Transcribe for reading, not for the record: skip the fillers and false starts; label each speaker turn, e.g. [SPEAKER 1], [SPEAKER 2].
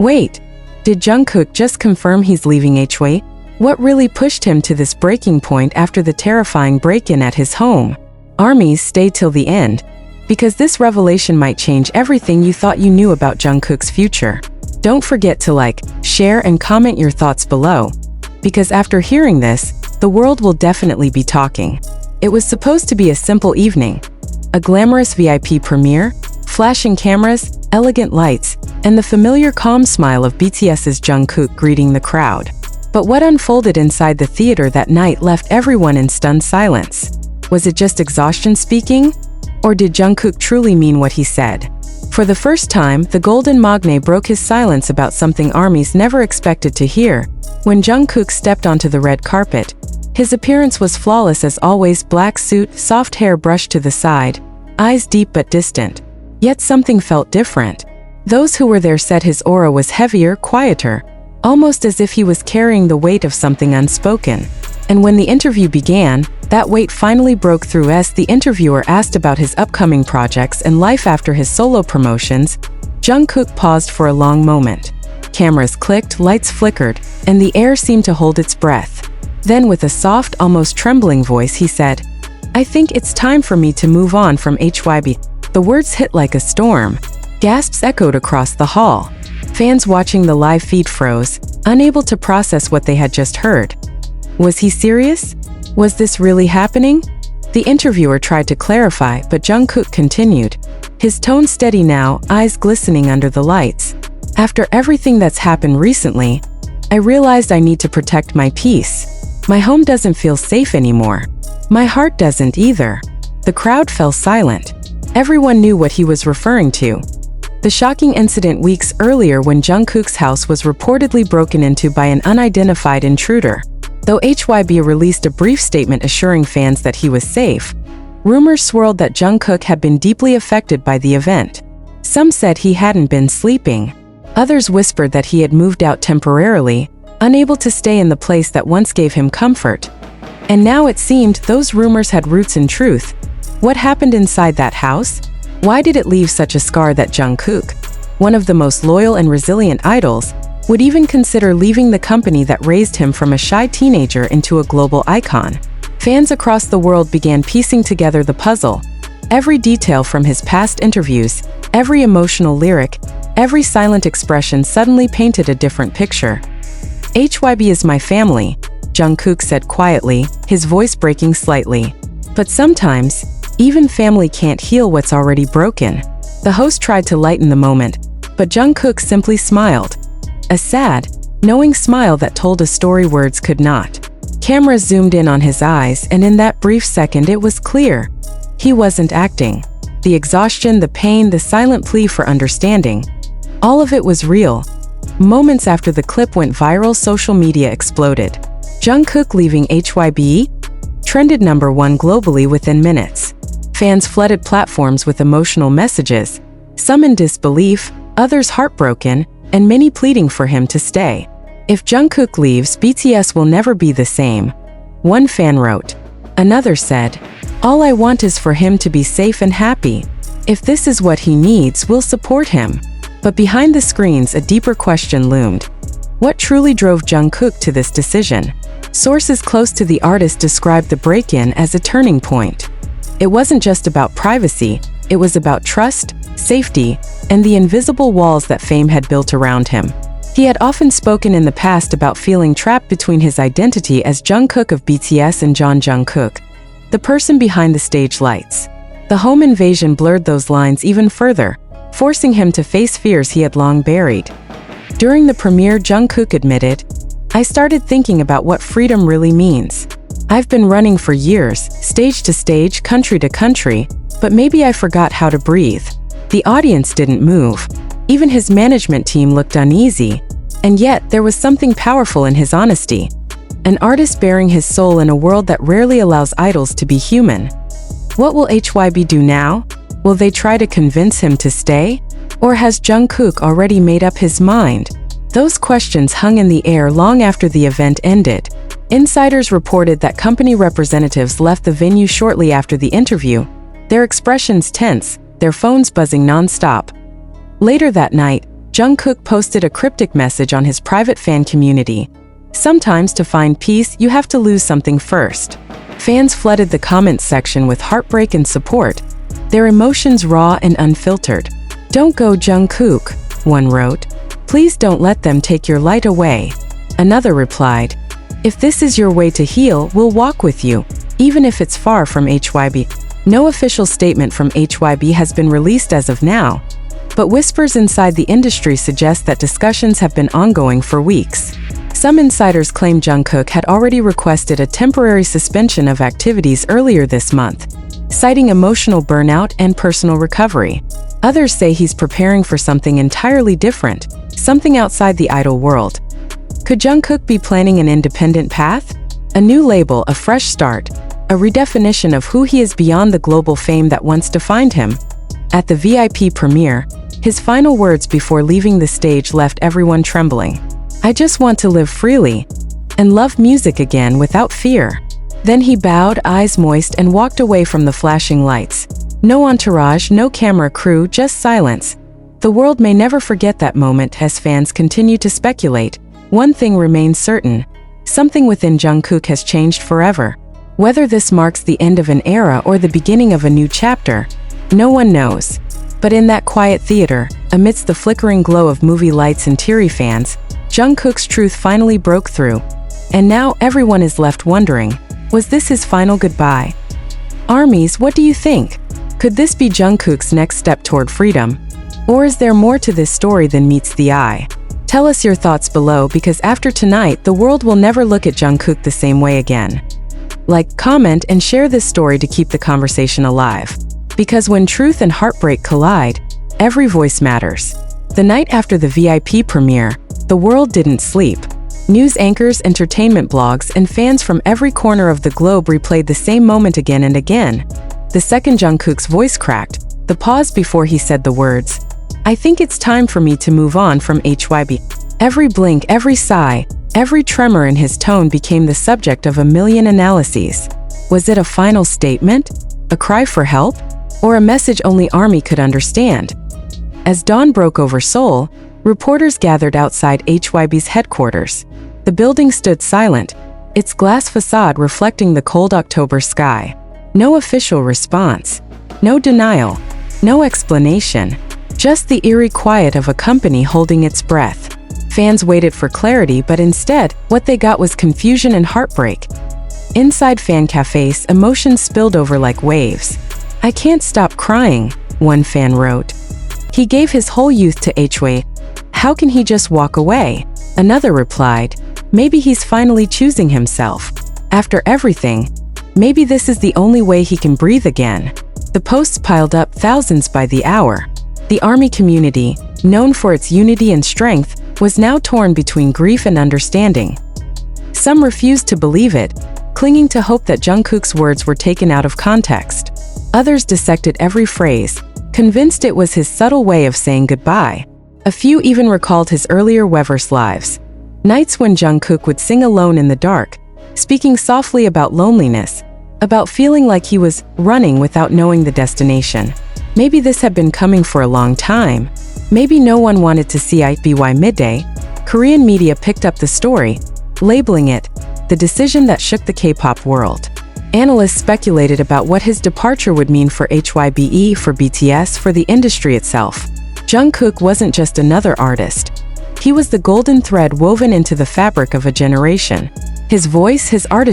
[SPEAKER 1] Wait, did Jungkook just confirm he's leaving HYBE? What really pushed him to this breaking point after the terrifying break-in at his home? ARMYs, stay till the end, because this revelation might change everything you thought you knew about Jungkook's future. Don't forget to like, share and comment your thoughts below, because after hearing this, the world will definitely be talking. It was supposed to be a simple evening. A glamorous VIP premiere, flashing cameras, elegant lights, and the familiar calm smile of BTS's Jungkook greeting the crowd. But what unfolded inside the theater that night left everyone in stunned silence. Was it just exhaustion speaking? Or did Jungkook truly mean what he said? For the first time, the Golden Magne broke his silence about something ARMYs never expected to hear. When Jungkook stepped onto the red carpet, his appearance was flawless as always, black suit, soft hair brushed to the side, eyes deep but distant. Yet something felt different. Those who were there said his aura was heavier, quieter, almost as if he was carrying the weight of something unspoken. And when the interview began, that weight finally broke through as the interviewer asked about his upcoming projects and life after his solo promotions. Jungkook paused for a long moment. Cameras clicked, lights flickered, and the air seemed to hold its breath. Then with a soft, almost trembling voice, he said, "I think it's time for me to move on from HYBE." The words hit like a storm. Gasps echoed across the hall. Fans watching the live feed froze, unable to process what they had just heard. Was he serious? Was this really happening? The interviewer tried to clarify, but Jungkook continued, his tone steady now, eyes glistening under the lights. "After everything that's happened recently, I realized I need to protect my peace. My home doesn't feel safe anymore. My heart doesn't either." The crowd fell silent. Everyone knew what he was referring to. The shocking incident weeks earlier when Jungkook's house was reportedly broken into by an unidentified intruder. Though HYBE released a brief statement assuring fans that he was safe, rumors swirled that Jungkook had been deeply affected by the event. Some said he hadn't been sleeping. Others whispered that he had moved out temporarily, unable to stay in the place that once gave him comfort. And now it seemed those rumors had roots in truth. What happened inside that house? Why did it leave such a scar that Jungkook, one of the most loyal and resilient idols, would even consider leaving the company that raised him from a shy teenager into a global icon? Fans across the world began piecing together the puzzle. Every detail from his past interviews, every emotional lyric, every silent expression suddenly painted a different picture. "HYBE is my family," Jungkook said quietly, his voice breaking slightly. "But sometimes, even family can't heal what's already broken." The host tried to lighten the moment, but Jungkook simply smiled. A sad, knowing smile that told a story words could not. Cameras zoomed in on his eyes, and in that brief second it was clear. He wasn't acting. The exhaustion, the pain, the silent plea for understanding, all of it was real. Moments after the clip went viral, social media exploded. Jungkook leaving HYBE? Trended #1 globally within minutes. Fans flooded platforms with emotional messages, some in disbelief, others heartbroken, and many pleading for him to stay. "If Jungkook leaves, BTS will never be the same," one fan wrote. Another said, "All I want is for him to be safe and happy. If this is what he needs, we'll support him." But behind the screens, a deeper question loomed. What truly drove Jungkook to this decision? Sources close to the artist described the break-in as a turning point. It wasn't just about privacy, it was about trust, safety, and the invisible walls that fame had built around him. He had often spoken in the past about feeling trapped between his identity as Jungkook of BTS and Jungkook, the person behind the stage lights. The home invasion blurred those lines even further, forcing him to face fears he had long buried. During the premiere, Jungkook admitted, "I started thinking about what freedom really means. I've been running for years, stage to stage, country to country, but maybe I forgot how to breathe." The audience didn't move. Even his management team looked uneasy. And yet, there was something powerful in his honesty. An artist bearing his soul in a world that rarely allows idols to be human. What will HYBE do now? Will they try to convince him to stay? Or has Jungkook already made up his mind? Those questions hung in the air long after the event ended. Insiders reported that company representatives left the venue shortly after the interview, their expressions tense, their phones buzzing non-stop. Later that night, Jungkook posted a cryptic message on his private fan community. Sometimes to find peace, you have to lose something first. Fans flooded the comments section with heartbreak and support, their emotions raw and unfiltered. "Don't go, Jungkook," one wrote. "Please don't let them take your light away." Another replied, "If this is your way to heal, we'll walk with you, even if it's far from HYBE." No official statement from HYBE has been released as of now, but whispers inside the industry suggest that discussions have been ongoing for weeks. Some insiders claim Jungkook had already requested a temporary suspension of activities earlier this month, citing emotional burnout and personal recovery. Others say he's preparing for something entirely different, something outside the idol world. Could Jungkook be planning an independent path? A new label, a fresh start, a redefinition of who he is beyond the global fame that once defined him. At the VIP premiere, his final words before leaving the stage left everyone trembling. "I just want to live freely and love music again without fear." Then he bowed, eyes moist, and walked away from the flashing lights. No entourage, no camera crew, just silence. The world may never forget that moment as fans continue to speculate. One thing remains certain: something within Jungkook has changed forever. Whether this marks the end of an era or the beginning of a new chapter, no one knows. But in that quiet theater, amidst the flickering glow of movie lights and teary fans, Jungkook's truth finally broke through. And now everyone is left wondering, was this his final goodbye? Armies, what do you think? Could this be Jungkook's next step toward freedom? Or is there more to this story than meets the eye? Tell us your thoughts below, because after tonight, the world will never look at Jungkook the same way again. Like, comment, and share this story to keep the conversation alive. Because when truth and heartbreak collide, every voice matters. The night after the VIP premiere, the world didn't sleep. News anchors, entertainment blogs, and fans from every corner of the globe replayed the same moment again and again. The second Jungkook's voice cracked, the pause before he said the words, "I think it's time for me to move on from HYBE." Every blink, every sigh, every tremor in his tone became the subject of a million analyses. Was it a final statement? A cry for help? Or a message only ARMY could understand? As dawn broke over Seoul, reporters gathered outside HYBE's headquarters. The building stood silent, its glass facade reflecting the cold October sky. No official response, no denial, no explanation, just the eerie quiet of a company holding its breath. Fans waited for clarity, but instead, what they got was confusion and heartbreak. Inside fan cafes, emotions spilled over like waves. "I can't stop crying," one fan wrote. "He gave his whole youth to HYBE. How can he just walk away?" Another replied, "Maybe he's finally choosing himself. After everything, maybe this is the only way he can breathe again." The posts piled up, thousands by the hour. The ARMY community, known for its unity and strength, was now torn between grief and understanding. Some refused to believe it, clinging to hope that Jungkook's words were taken out of context. Others dissected every phrase, convinced it was his subtle way of saying goodbye. A few even recalled his earlier Weverse lives, nights when Jungkook would sing alone in the dark, speaking softly about loneliness, about feeling like he was running without knowing the destination. Maybe this had been coming for a long time. Maybe no one wanted to see HYBE midday. Korean media picked up the story, labeling it the decision that shook the K-pop world. Analysts speculated about what his departure would mean for HYBE, for BTS, for the industry itself. Jungkook wasn't just another artist. He was the golden thread woven into the fabric of a generation. His voice, his artistry,